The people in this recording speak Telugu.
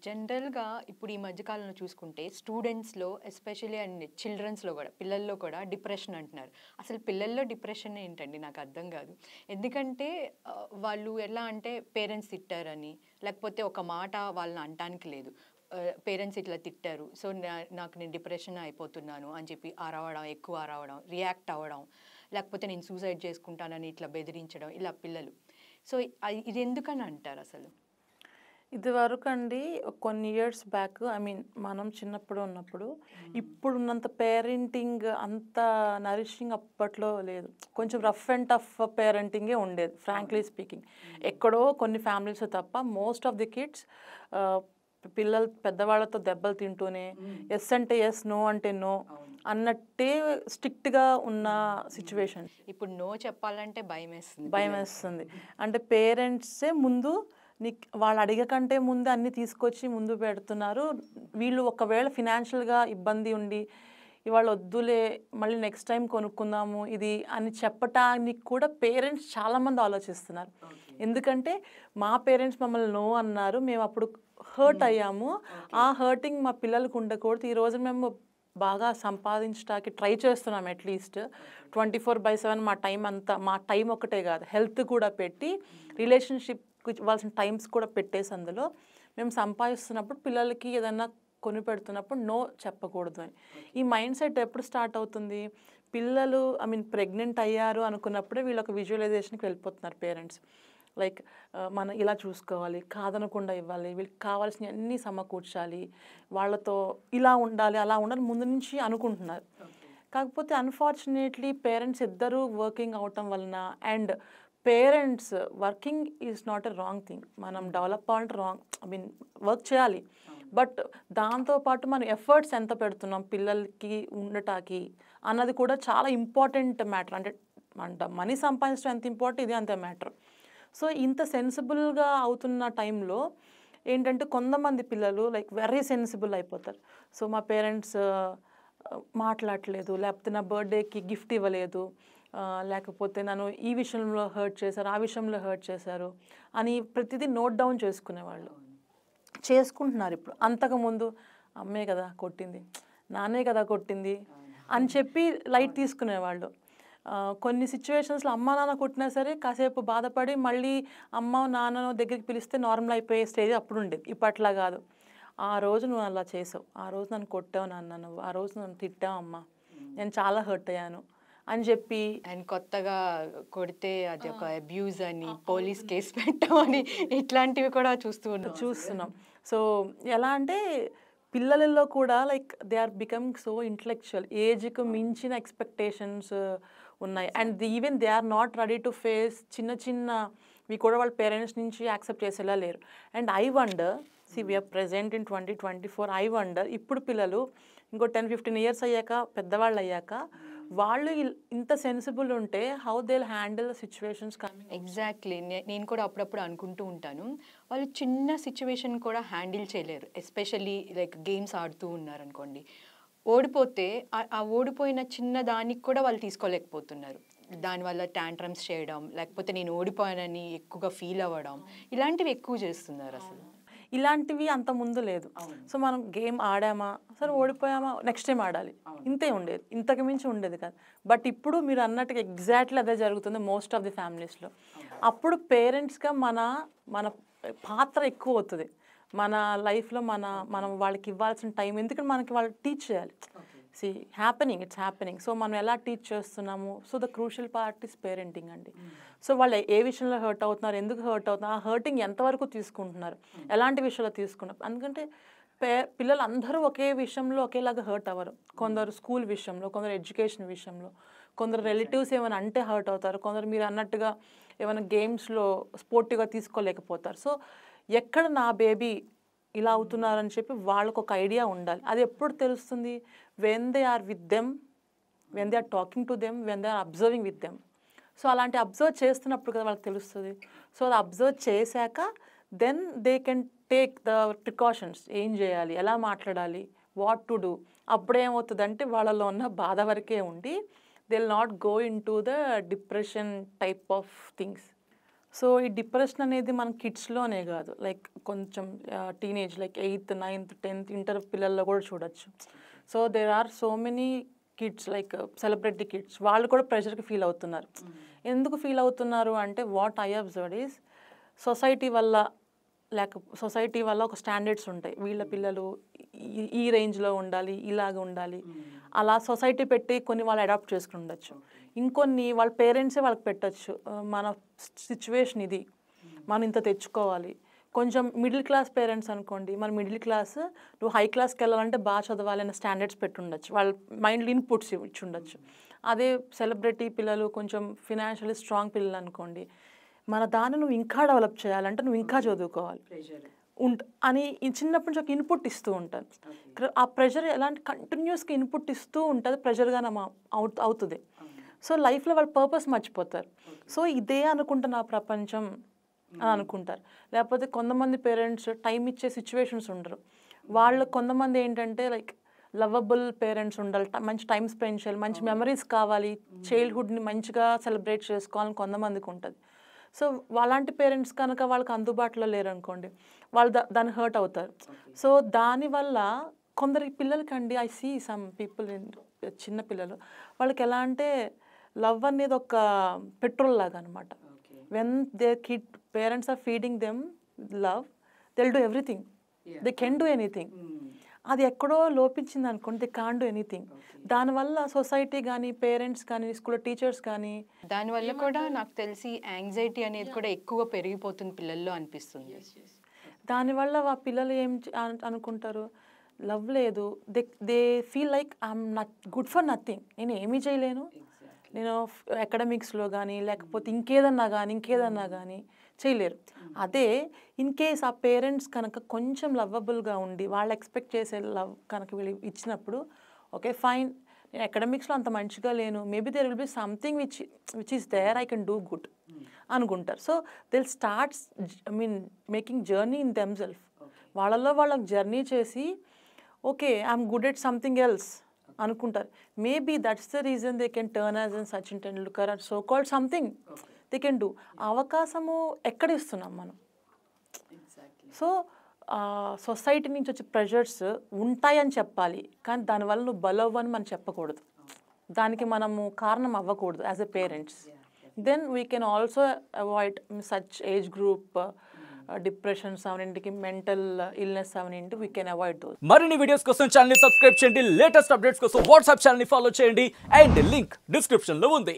జనరల్‌గా ఇప్పుడు ఈ మధ్య కాలంలో చూసుకుంటే స్టూడెంట్స్‌లో ఎస్పెషల్లీ అండ్ చిల్డ్రన్స్‌లో గూడా, పిల్లల్లో కూడా డిప్రెషన్ అంటున్నారు. అసలు పిల్లల్లో డిప్రెషన్ ఏంటండి? నాకు అర్థం గాదు. ఎందుకంటే వాళ్ళు ఎలా అంటే పేరెంట్స్ తిట్టారని, లేకపోతే ఒక మాట వాళ్ళని అనటానికి లేదు. పేరెంట్స్ ఇట్లా తిట్టారు. సో, నాకు నేను డిప్రెషన్ అయిపోతున్నాను అని చెప్పి అరవడం, ఎక్కువ అరవడం, రియాక్ట్ అవ్వడం, లేకపోతే నేను సూసైడ్ చేసుకుంటానని ఇట్లా బెదిరించడం ఇలా పిల్లలు. సో, ఇది ఎందుకని అంటారసలు? ఇదివరకండి కొన్ని ఇయర్స్ బ్యాక్ మనం చిన్నప్పుడు ఉన్నప్పుడు ఇప్పుడున్నంత పేరెంటింగ్ అంత నరిషింగ్ అప్పట్లో లేదు. కొంచెం రఫ్ అండ్ టఫ్ పేరెంటింగే ఉండేది ఫ్రాంక్లీ స్పీకింగ్. ఎక్కడో కొన్ని ఫ్యామిలీస్ తప్ప మోస్ట్ ఆఫ్ ది కిడ్స్ పిల్లలు పెద్దవాళ్ళతో దెబ్బలు తింటూనే ఎస్ అంటే ఎస్, నో అంటే నో అన్నట్టే స్ట్రిక్ట్‌గా ఉన్న సిట్యుయేషన్. ఇప్పుడు నో చెప్పాలంటే భయమేస్తుంది పిల్లలకి. భయమేస్తుంది. అంటే పేరెంట్సే ముందు వాళ్ళు అడగకంటే ముందే అన్నీ తీసుకొచ్చి ముందు పెడుతున్నారు. వీళ్ళు ఒకవేళ ఫినాన్షియల్‌గా ఇబ్బంది ఉండి, ఇవాళ వద్దులే మళ్ళీ నెక్స్ట్ టైమ్ కొనుక్కుందాము ఇది అని చెప్పటానికి కూడా పేరెంట్స్ చాలామంది ఆలోచిస్తున్నారు. ఎందుకంటే మా పేరెంట్స్ మమ్మల్ని నో అన్నారు. మేమప్పుడు హర్ట్ అయ్యాము. ఆ హర్టింగ్ మా పిల్లలకి ఉండకూడదు. ఈరోజు మేము బాగా సంపాదించడానికి ట్రై చేస్తున్నాం అట్‌లీస్ట్. 24/7 మా టైం ఒకటే కాదు, హెల్త్ కూడా పెట్టి రిలేషన్‌షిప్‌కి ఇవ్వాల్సిన టైమ్స్ కూడా పెట్టేసి అందులో మేము సంపాదిస్తున్నప్పుడు పిల్లలకి ఏదన్నా కొనిపెడుతున్నప్పుడు నో చెప్పకూడదు అని. ఈ మైండ్ సెట్ ఎప్పుడు స్టార్ట్ అవుతుంది? పిల్లలు ప్రెగ్నెంట్ అయ్యారు అనుకున్నప్పుడే వీళ్ళొక విజువలైజేషన్‌కి వెళ్ళిపోతున్నారు పేరెంట్స్. లైక్ మనం ఇలా చూసుకోవాలి, కాదనకుండా ఇవ్వాలి, వీళ్ళకి కావాల్సినవన్నీ సమకూర్చాలి, వాళ్ళతో ఇలా ఉండాలి, అలా ఉండాలి ముందు నుంచి అనుకుంటున్నారు. కాకపోతే అన్‌ఫార్చునేట్‌లీ పేరెంట్స్ ఇద్దరూ వర్కింగ్ అవ్వటం వలన and parents working is not a wrong thing. మనం డెవలప్ అవ్వాలంటే వర్క్ చేయాలి. బట్ దాంతో పాటు మనం ఎఫర్ట్స్ ఎంత పెడుతున్నాం పిల్లలకి ఉండటానికి అన్నది కూడా చాలా ఇంపార్టెంట్ మ్యాటర్. అంటే మనీ సంపాదించడం ఎంత ఇంపార్టెంట్, ఇది అంతే మ్యాటర్. సో, ఇంత సెన్సిబుల్‌గా అవుతున్న టైంలో ఏంటంటే కొంతమంది పిల్లలు లైక్ వెరీ సెన్సిబుల్ అయిపోతారు. సో, మా పేరెంట్స్ మాట్లాడట్లేదు, లేకపోతే నా బర్త్‌డేకి గిఫ్ట్ ఇవ్వలేదు, లేకపోతే నన్ను ఈ విషయంలో హర్ట్ చేశారు, ఆ విషయంలో హర్ట్ చేశారు అని ప్రతిదీ నోట్ డౌన్ చేసుకునేవాళ్ళు. చేసుకుంటున్నారు ఇప్పుడు. అంతకుముందు అమ్మే కదా కొట్టింది, నాన్నే కదా కొట్టింది అని చెప్పి లైట్ తీసుకునేవాళ్ళు. కొన్ని సిచ్యువేషన్స్‌లో అమ్మా, నాన్న కొట్టినా సరే కాసేపు బాధపడి మళ్ళీ అమ్మో, నాన్ననో దగ్గరికి పిలిస్తే నార్మల్ అయిపోయే స్టేజ్ అప్పుడుండేది. ఇప్పట్లా కాదు. ఆ రోజు నువ్వు అలా చేసావు, ఆ రోజు నన్ను కొట్టావు నాన్న, నువ్వు ఆ రోజు నన్ను తిట్టావు అమ్మా, నేను చాలా హర్ట్ అయ్యాను అని చెప్పి అండ్ కొత్తగా కొడితే అది ఒక అబ్యూజ్ అని, పోలీస్ కేస్ పెట్టమని ఇట్లాంటివి కూడా చూస్తూ ఉన్నాం. చూస్తున్నాం. సో, ఎలా అంటే పిల్లలలో కూడా like they are becoming so intellectual. ఏజ్‌కి మించిన ఎక్స్‌పెక్టేషన్స్ ఉన్నాయి. And even they are not ready to face చిన్న చిన్నవి కూడా వాళ్ళ పేరెంట్స్ నుంచి యాక్సెప్ట్ చేసేలా లేరు. And I wonder, we are present in 2024. I wonder ఇప్పుడు పిల్లలు ఇంకో 10, 15 ఇయర్స్ అయ్యాక, పెద్దవాళ్ళు అయ్యాక వాళ్ళు ఇంత సెన్సిబుల్ ఉంటే how they will handle situations coming. Exactly. నేను కూడా అప్పుడప్పుడు అనుకుంటూ ఉంటాను. వాళ్ళు చిన్న సిట్యుయేషన్ కూడా హ్యాండిల్ చేయలేరు. ఎస్పెషల్లీ లైక్ గేమ్స్ ఆడుతూ ఉన్నారనుకోండి. ఓడిపోతే ఆ ఓడిపోయిన చిన్న దానికి కూడా వాళ్ళు తీసుకోలేకపోతున్నారు. దానివల్ల టాంట్రమ్స్ చేయడం, లేకపోతే నేను ఓడిపోయానని ఎక్కువగా ఫీల్ అవ్వడం, ఇలాంటివి ఎక్కువ చేస్తున్నారసలు. ఇలాంటివి అంత ముందు లేదు. సో, మనం గేమ్ ఆడామా, సరే ఓడిపోయామా, నెక్స్ట్ టైం ఆడాలి, ఇంతే ఉండేది. ఇంతకు మించి ఉండేది కాదు. బట్ ఇప్పుడు మీరు అన్నట్టుగా ఎగ్జాక్ట్‌లీ అదే జరుగుతుంది మోస్ట్ ఆఫ్ ది ఫ్యామిలీస్‌లో. అప్పుడు పేరెంట్స్‌గా మన మన పాత్ర ఎక్కువ అవుతది. మన లైఫ్‌లో మనం వాళ్ళకి ఇవ్వాల్సిన టైం, ఎందుకంటే మనకి వాళ్ళు టీచ్ చేయాలి. It's happening. సో, మనం ఎలా టీచ్ చేస్తున్నాము. So, the crucial part is parenting అండి. సో, వాళ్ళు ఏ విషయంలో హర్ట్ అవుతున్నారు, ఎందుకు హర్ట్ అవుతున్నారు, ఆ హర్టింగ్ ఎంతవరకు తీసుకుంటున్నారు, ఎలాంటి విషయంలో తీసుకున్నారు. ఎందుకంటే పిల్లలు అందరూ ఒకే విషయంలో ఒకేలాగా హర్ట్ అవ్వరు. కొందరు స్కూల్ విషయంలో, కొందరు ఎడ్యుకేషన్ విషయంలో, కొందరు రిలేటివ్స్ ఏమైనా అంటే హర్ట్ అవుతారు, కొందరు మీరు అన్నట్టుగా ఏమైనా గేమ్స్‌లో స్పోర్టివ్‌గా తీసుకోలేకపోతారు. సో, ఎక్కడ నా బేబీ ఇలా అవుతున్నారని చెప్పి వాళ్ళకొక ఐడియా ఉండాలి. అది ఎప్పుడు తెలుస్తుంది? When they are with them, when they are talking to them, when they are observing with them. So, అలాంటి అబ్జర్వ్ చేస్తున్నప్పుడు కదా వాళ్ళకి తెలుస్తుంది. సో, అది అబ్జర్వ్ చేశాక then they can take the precautions. ఏం చేయాలి, ఎలా మాట్లాడాలి, వాట్ టు డూ. అప్పుడేమవుతుందంటే వాళ్ళలో ఉన్న బాధ వరకే ఉండి they will not go into the depression type of things. So ఈ డిప్రెషన్ అనేది మన కిడ్స్లోనే కాదు, లైక్ కొంచెం teenage like 8th 9th 10th inter పిల్లల్లో కూడా చూడొచ్చు. So there are so many kids like celebrity kids, వాళ్ళు కూడా ప్రెషర్కి ఫీల్ అవుతున్నారు. ఎందుకు ఫీల్ అవుతున్నారు అంటే what I observed is society వల్ల ఒక స్టాండర్డ్స్ ఉంటాయి. వీళ్ళ పిల్లలు ఈ రేంజ్లో ఉండాలి, ఇలాగ ఉండాలి, అలా సొసైటీ పెట్టి కొన్ని వాళ్ళు అడాప్ట్ చేసుకుని ఉండొచ్చు. ఇంకొన్ని వాళ్ళ పేరెంట్సే వాళ్ళకి పెట్టచ్చు, మన సిచ్యువేషన్ ఇది, మనం ఇంత తెచ్చుకోవాలి. కొంచెం మిడిల్ క్లాస్ పేరెంట్స్ అనుకోండి, మన మిడిల్ క్లాస్ నువ్వు హై క్లాస్కి వెళ్ళాలంటే బాగా చదవాలి అనే స్టాండర్డ్స్ పెట్టుండొచ్చు, వాళ్ళ మైండ్లో ఇన్పుట్స్ ఇచ్చి ఉండొచ్చు. అదే సెలబ్రిటీ పిల్లలు కొంచెం ఫినాన్షియల్లీ స్ట్రాంగ్ పిల్లలు అనుకోండి, మన దాన్ని నువ్వు ఇంకా డెవలప్ చేయాలంటే నువ్వు ఇంకా చదువుకోవాలి అని చిన్నప్పటి నుంచి ఒక ఇన్పుట్ ఇస్తూ ఉంటాను. ఆ ప్రెషర్ ఎలాంటి కంటిన్యూస్గా ఇన్పుట్ ఇస్తూ ఉంటుంది, ప్రెషర్గా అవుతుంది. సో లైఫ్లో వాళ్ళ పర్పస్ మర్చిపోతారు. సో ఇదే అనుకుంటున్నా ప్రపంచం అని అనుకుంటారు. లేకపోతే కొంతమంది పేరెంట్స్ టైం ఇచ్చే సిచ్యువేషన్స్ ఉండరు. వాళ్ళు కొంతమంది ఏంటంటే లైక్ లవబుల్ పేరెంట్స్ ఉండాలి, మంచి టైం స్పెండ్ చేయాలి, మంచి మెమరీస్ కావాలి, చైల్డ్హుడ్ని మంచిగా సెలబ్రేట్ చేసుకోవాలని కొంతమందికి ఉంటుంది. సో అలాంటి పేరెంట్స్ కనుక వాళ్ళకి అందుబాటులో లేరు అనుకోండి, వాళ్ళు దాన్ని హర్ట్ అవుతారు. సో దానివల్ల కొందరికి పిల్లలకండి ఐ సీ సమ్ పీపుల్ చిన్న పిల్లలు వాళ్ళకి ఎలా అంటే లవ్ అనేది ఒక పెట్రోల్ లాగా అనమాట. When their kid parents are feeding them love, they will do everything, they can do anything. అది ఎక్కడో లోపించింది అనుకోండి, దే కాన్ డూ ఎనీథింగ్. దానివల్ల సొసైటీ కానీ పేరెంట్స్ కానీ స్కూల్లో టీచర్స్ కానీ దానివల్ల కూడా నాకు తెలిసి యాంగ్జైటీ అనేది కూడా ఎక్కువ పెరిగిపోతుంది పిల్లల్లో అనిపిస్తుంది. దానివల్ల ఆ పిల్లలు ఏం అనుకుంటారు, లవ్ లేదు, they feel like I'm not good for nothing, నేను ఏమీ చేయలేను, నేను అకాడమిక్స్లో కానీ లేకపోతే ఇంకేదన్నా కానీ చేయలేరు. అదే ఇన్ కేస్ ఆ పేరెంట్స్ కనుక కొంచెం లవ్వబుల్గా ఉండి వాళ్ళు ఎక్స్పెక్ట్ చేసే లవ్ కనుక వీళ్ళు ఇచ్చినప్పుడు, ఓకే ఫైన్, నేను అకాడమిక్స్లో అంత మంచిగా లేను, maybe there will be something which is there I can do good అనుకుంటారు. So they will starts making journey in themself. వాళ్ళకి జర్నీ చేసి okay I'm good at something else అనుకుంటారు. Maybe that's the reason they can turn as an Sachin Tendulkar and so called something they can do. అవకాశము ఎక్కడ ఇస్తున్నాం మనం? సో సొసైటీ నుంచి వచ్చే ప్రెషర్స్ ఉంటాయని చెప్పాలి, కానీ దానివల్ల నువ్వు బలవ్వని మనం చెప్పకూడదు, దానికి మనము కారణం అవ్వకూడదు as a parents. Then we can also avoid such age group depressions అవనింటికి, మెంటల్ ఇల్నెస్ అవనింటి, వీ కెన్ అవాయిడ్ దోస్. మరిన్ని వీడియోస్ కోసం ఛానల్ ని సబ్స్క్రైబ్ చేయండి, లేటెస్ట్ అప్డేట్స్ కోసం వాట్సాప్ ఛానల్ ని ఫాలో చేయండి, అండ్ లింక్ డిస్క్రిప్షన్ లో ఉంది.